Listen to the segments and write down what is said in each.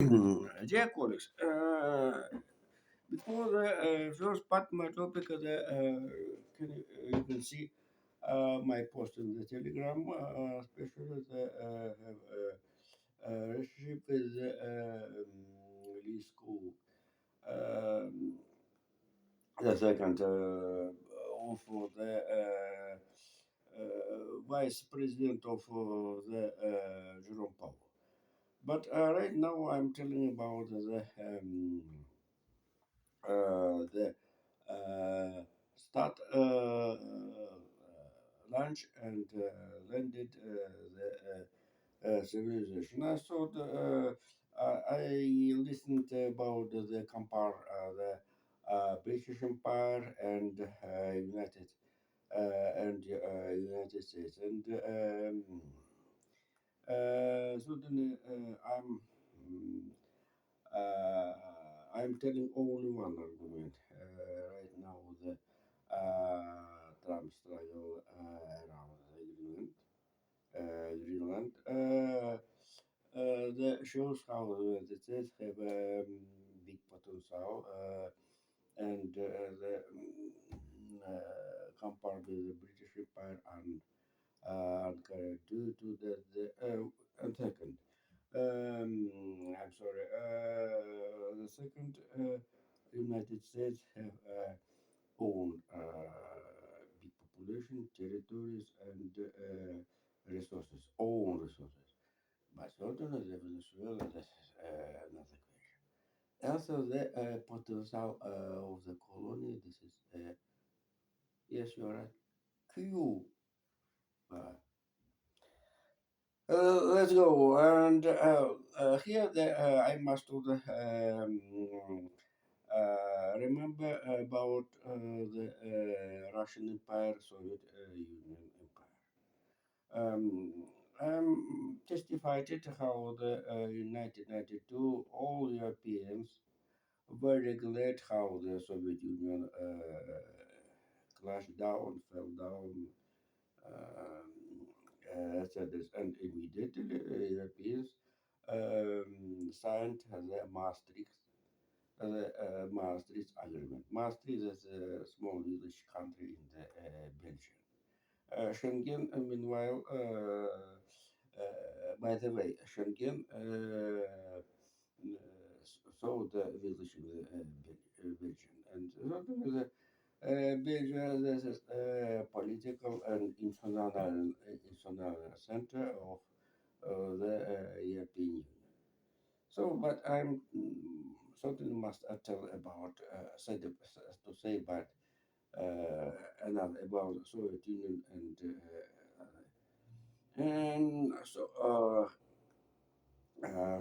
Dear colleagues, before the first part, my topic, you can see my post in the Telegram, especially the relationship with Lee School. Um, the second of the vice president of the Jerome Powell. But right now, I'm telling about the start lunch and landed the civilization. I thought I listened about the compare the British Empire and United States, and so then mm, uh, I'm telling only one argument right now. The Trump struggle around Greenland. That shows how the States have big potential and compared with the British Empire and due to and second. I'm sorry. The second, United States have own big population, territories, and resources, own resources. But certainly the Venezuela, this is another question. Also, the potential of the colony, this is, yes, you're right, Cuba. Let's go. And here I must remember about the Russian Empire, Soviet Union Empire. Testified it how the United 92 all Europeans very glad how the Soviet Union crashed down, fell down, etc. And immediately Europeans signed the Maastricht Agreement. Maastricht is a small village country in the Belgium. Schengen, meanwhile, by the way, Schengen so the village in the Belgium. And Belgium this is a political and international center of the European Union. So, but I'm certainly must tell about to say about another about Soviet Union and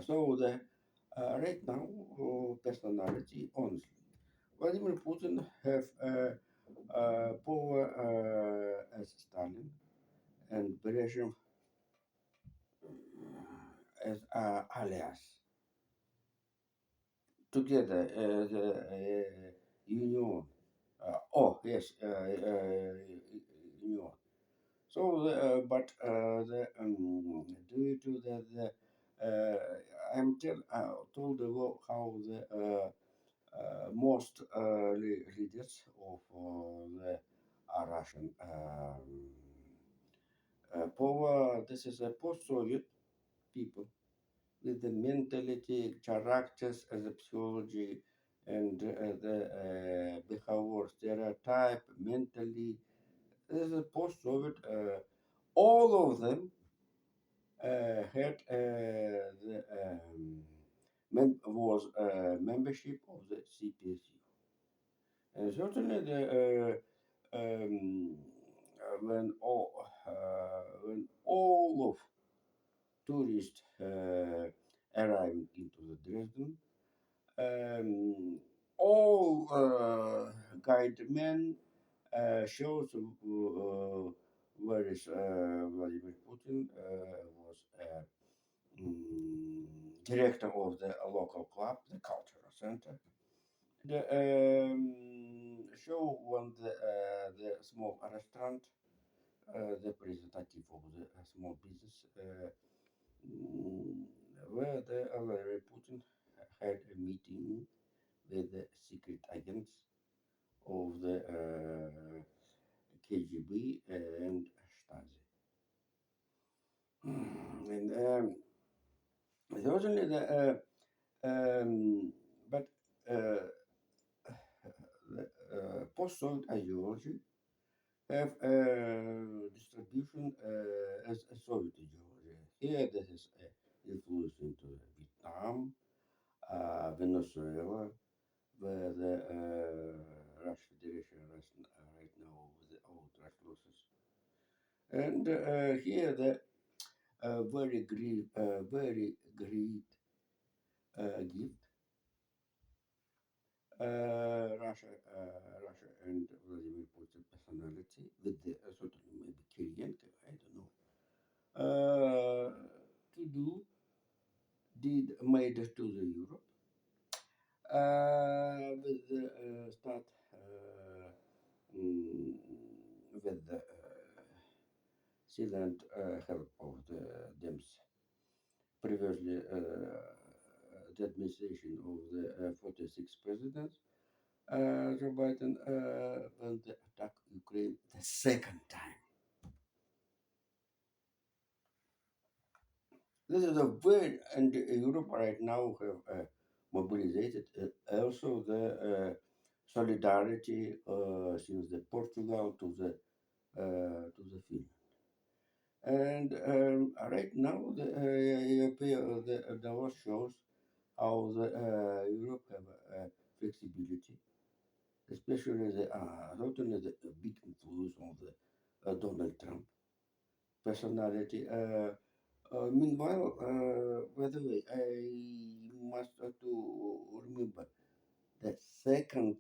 so the right now personality honestly. Vladimir Putin have power as Stalin and Brezhnev as alias together as a union. Oh yes, union. So, but due to I'm told about how the most leaders of the Russian power. This is a post-Soviet people with the mentality, characters, as a psychology, and the behavior stereotype, mentally. This is a post-Soviet. All of them had was membership of the CPSU. And certainly when all of tourists arrived into the Dresden, all guide men shows where is Vladimir Putin was director of the local club, the cultural center. The show one the small restaurant, the representative of the small business. where Vladimir Putin had a meeting with the secret agents of the KGB and Stasi. And certainly um, but uh, the post-Soviet ideology have distribution as a Soviet ideology. Here, this is influence into Vietnam, Venezuela, where the Russian Federation right now with the old Russian losses. And here the very great gift Russia and Vladimir Putin personality with the certainly maybe Kirienko, I don't know, to do did made to the Europe with the start mm, with the silent help of the Dems. Previously, the administration of the 46 presidents, Joe Biden went to attack Ukraine the second time. This is a very, and Europe right now have mobilized also the solidarity since the Portugal to the Finland. And right now the Davos shows how the Europe have flexibility, especially the certainly the big influence of the Donald Trump personality. Meanwhile, by the way, I must to remember the second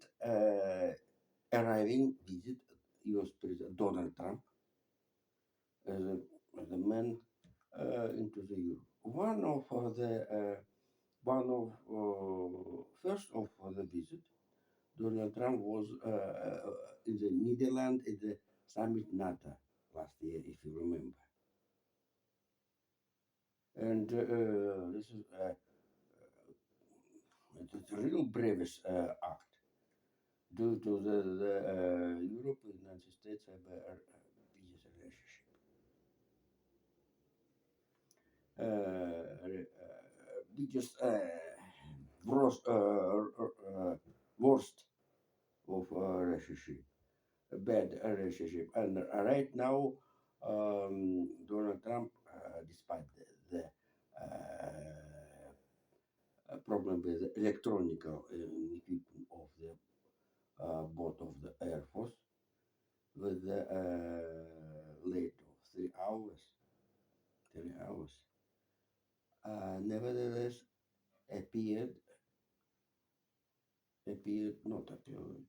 arriving visit U.S. President Donald Trump as a man into the Europe. One of first of the visit, Donald Trump was in the Netherlands at the summit NATO last year, if you remember. And this is it's a real bravest act due to the Europe and United States have a business relationship. Biggest worst of relationship, a bad relationship. And right now, Donald Trump, despite the problem with the electronic equipment of the both of the Air Force, with the late of 3 hours, 3 hours. Nevertheless, appeared, not appeared,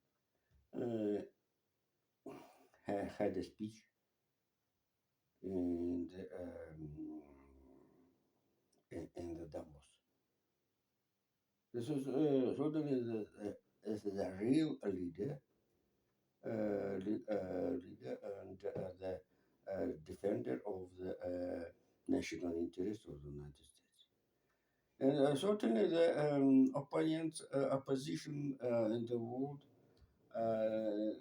uh, had a speech in in the Davos. This is certainly this is a real leader, leader and the defender of the national interest of the United States. And certainly the opposition in the world. I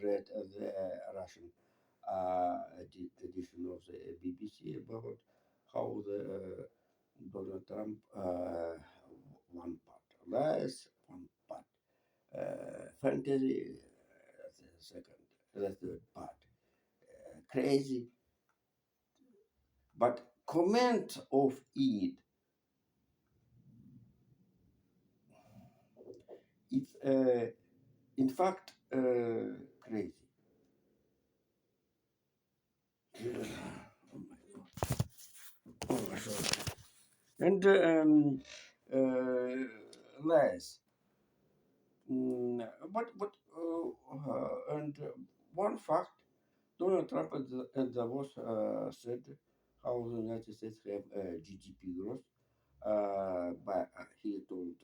read the Russian edition of the BBC about how the Donald Trump one part lies, one part fantasy, the second, the third part crazy. But comment of it, it's in fact crazy. Oh my God. And lies. And one fact, Donald Trump at Davos said how the United States have GDP growth. He told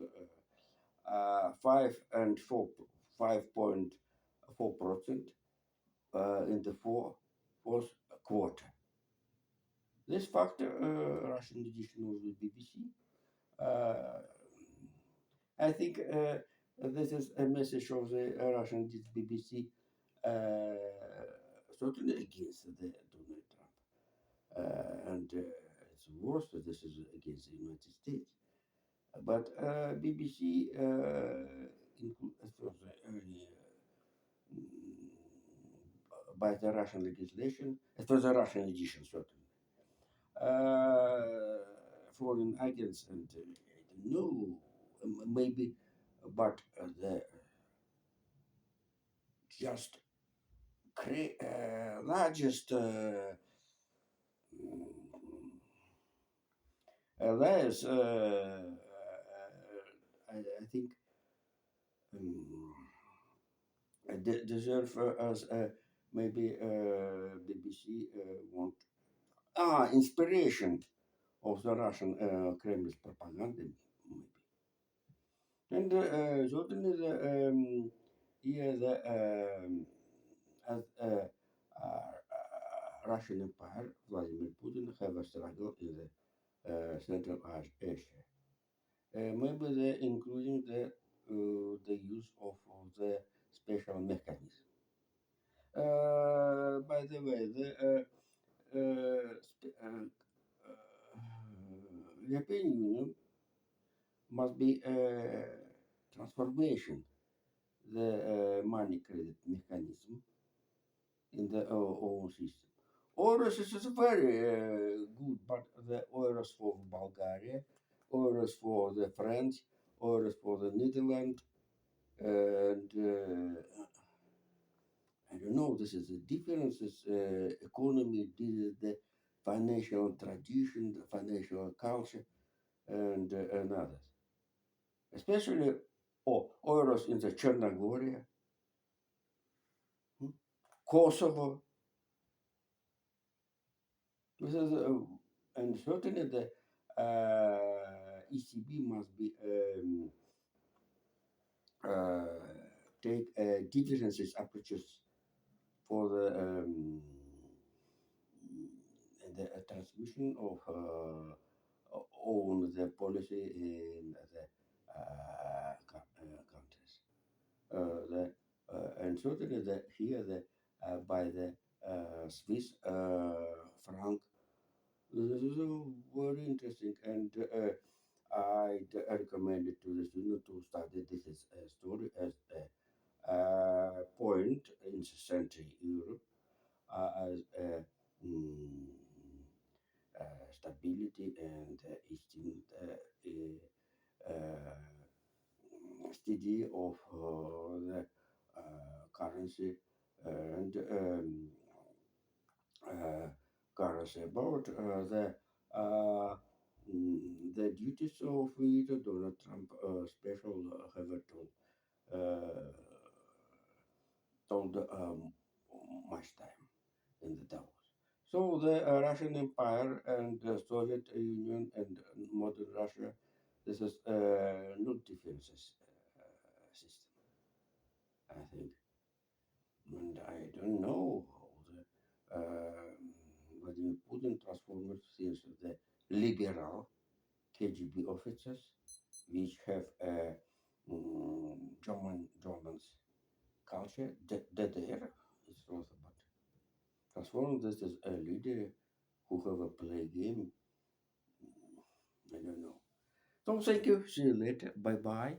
5.4% in the fourth quarter. This fact, Russian edition of the BBC, uh, I think this is a message of the Russian BBC, certainly against the Donald Trump. And it's worse that this is against the United States. But BBC, as for the early, by the Russian legislation, as for the Russian edition, certainly, foreign agents and I don't know, maybe, but the just largest layers, I think, um, deserve as maybe BBC want inspiration of the Russian Kremlin propaganda, maybe. And certainly here the as Russian Empire, Vladimir Putin have a struggle in the Central Asia. Maybe they including the use of the special mechanism. By the way, the European Union must be transformation the money credit mechanism in the own system. Euros is very good, but the euros for Bulgaria, euros for the French, euros for the Netherlands, and I don't know. This is the differences, economy, this is the financial tradition, the financial culture, and others. Especially euros in the Chernogoria, hmm, Kosovo. This is, and certainly the ECB must be uh, take differences approaches for the transmission of own the policy in the countries. And certainly here by the Swiss franc. This is very interesting, and I recommend it to the student to study this as a story as a point in Central Europe as a stability and Eastern study of the currency and uh, currency about uh, the duties of it. Donald Trump special have uh, told much time in the Davos. So the Russian Empire and the Soviet Union and modern Russia, this is not defenses system, I think. And I don't know how the Vladimir Putin transformed since the liberal KGB officers, which have German's culture, DDR, it's also but transform this as a leader who have a play game. I don't know. So thank you. See you later. Bye bye.